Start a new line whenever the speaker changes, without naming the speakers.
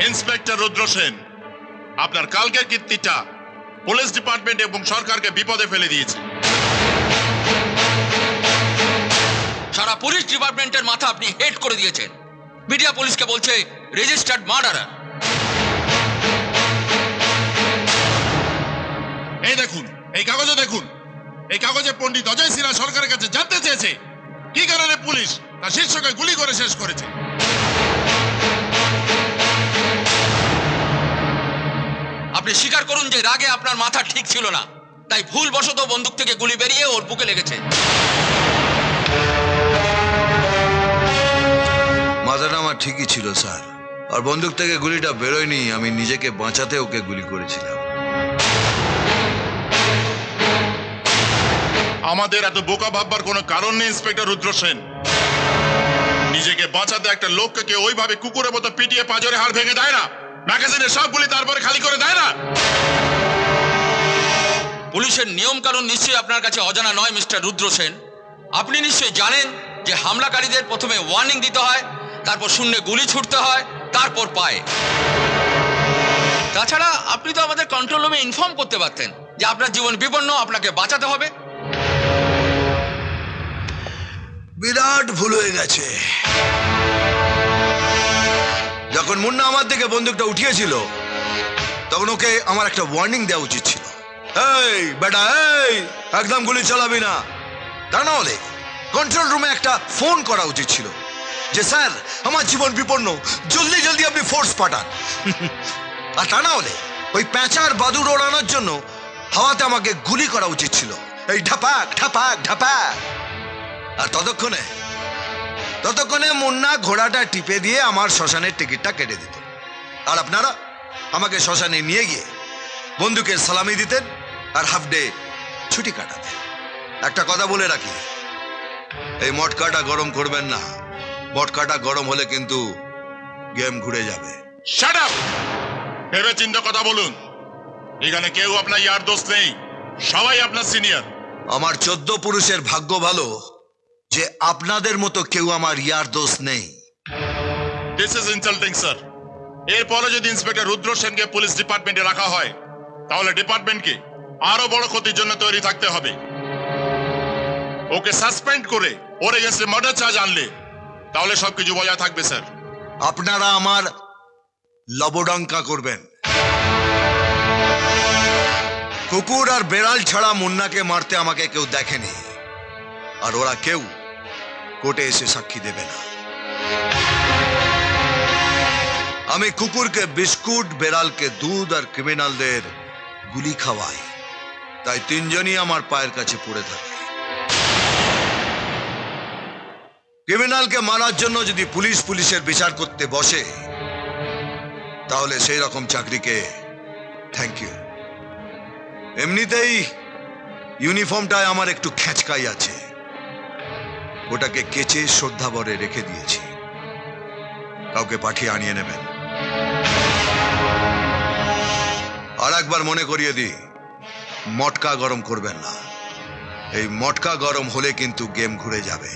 Inspector রুদ্র সেন, আপনার কালকের কীর্তিটা police department এবং সরকারকে বিপদে ফেলে দিয়েছে।
সারা পুলিশ ডিপার্টমেন্টের মাথা আপনি হেড করে দিয়েছেন। মিডিয়া পুলিশকে বলছে রেজিস্টার্ড মার্ডারার।
এই দেখুন, এই কাগজে দেখুন, এই কাগজে পণ্ডিত অজয় সিনহা সরকারের কাছে জানতে চেয়েছে কি কারণে পুলিশ তার শীর্ষকে গুলি করে শেষ করেছে।
আপনি স্বীকার করুন যে রাগে আপনার মাথা ঠিক ছিল না, তাই ভুলবশত বন্দুক থেকে গুলি বেরিয়ে ওর বুকে লেগেছে।
মাথাটা আমার ঠিকই ছিল স্যার, আর বন্দুক থেকে গুলিটা বেরোয়নি, আমি নিজেকে বাঁচাতে ওকে গুলি করেছিলাম।
আমাদের এত বোকা ভাববার কোনো কারণ নেই ইন্সপেক্টর রুদ্র সেন। নিজেকে বাঁচাতে একটা লোককে কেউ ওইভাবে কুকুরের মতো পিটিয়ে পাঁজরে হাড় ভেঙে দেয় না, ম্যাগাজিনের সবগুলি তারপরে খালি করে দেয় না।
পুলিশের নিয়ম কানুন নিশ্চয়ই আপনার কাছে অজানা নয় মিস্টার রুদ্র সেন। আপনি নিশ্চয়ই জানেন যে হামলাকারীদের প্রথমে ওয়ার্নিং দিতে হয়, তারপর শূন্যে গুলি ছুটতে হয়, তারপর পায়ে। তাছাড়া আপনি তো আমাদের কন্ট্রোল রুমে ইনফর্ম করতে পারতেন যে আপনার জীবন বিপন্ন, আপনাকে বাঁচাতে হবে।
বিরাট ভুল হয়ে গেছে। যখন মুন্না আমার দিকে বন্দুকটা উঠিয়েছিল তখন ওকে আমার একটা ওয়ার্নিং দেওয়া উচিত ছিল। এই বেটা, এই একদম গুলি চালাবি না। তা না হলে কন্ট্রোল রুমে একটা ফোন করা উচিত ছিল যে স্যার আমার জীবন বিপন্ন, জলদি জলদি আপনি ফোর্স পাঠান। আর তা না হলে ওই প্যাঁচার বাদুর ওড়ানোর জন্য হাওয়াতে আমাকে গুলি করা উচিত ছিল, এই ঢাপাক ঢাপাক ঢাপাক। আর ততক্ষণে মুন্না ঘোড়াটা টিপে দিয়ে আমার শ্মশানের টিকিটটা কেটে দিত, আর আপনারা আমাকে শ্মশানে নিয়ে গিয়ে বন্দুকের সালামি দিতেন আর হাফ ডে ছুটি কাটাতেন। একটা কথা বলে রাখি, এই মটকাটা গরম করবেন না। মটকাটা গরম হলে কিন্তু গেম ঘুরে যাবে।
Shut up! ভেবে চিন্তা কথা বলুন। এখানে কেউ আপনার ইয়ার দোস্ত নেই, সবাই আপনার সিনিয়র।
আমার 14 পুরুষের ভাগ্য ভালো যে আপনাদের মতো কেউ আমার ইয়ার দোস্ত নেই।
This is insulting sir. এরপরে যদি ইন্সপেক্টর রুদ্র সেনকে পুলিশ ডিপার্টমেন্টে রাখা হয় তাহলে ডিপার্টমেন্টকে আরো বড় ক্ষতির জন্য তৈরি থাকতে হবে। ওকে সাসপেন্ড করে ওর এগেন্সটে মার্ডার চার্জ আনলে তাহলে সবকিছু বজায় থাকবে স্যার।
আপনারা আমার লবডঙ্কা করবেন। কুকুর আর বেড়াল ছাড়া মুন্নাকে মারতে আমাকে কেউ দেখেনি, আর ওরা কেউ কোর্টে এসে সাক্ষী দেবে না। আমি কুকুরকে বিস্কুট, বেড়ালকে দুধ আর ক্রিমিনালদের গুলি খাওয়াই, তাই তিনজনই আমার পায়ের কাছে পড়ে থাকে। ক্রিমিনালকে মারার জন্য যদি পুলিশের বিচার করতে বসে তাহলে সেই রকম চাকরিকে থ্যাংক ইউ। এমনিতেই ইউনিফর্মটায় আমার একটু খেঁচকাই আছে, ওটাকে কেচে শ্রদ্ধাভরে রেখে দিয়েছি, কাউকে পাঠিয়ে আনিয়ে নেবেন। আর একবার মনে করিয়ে দিই, মটকা গরম করবেন না। এই মটকা গরম হলে কিন্তু গেম ঘুরে যাবে।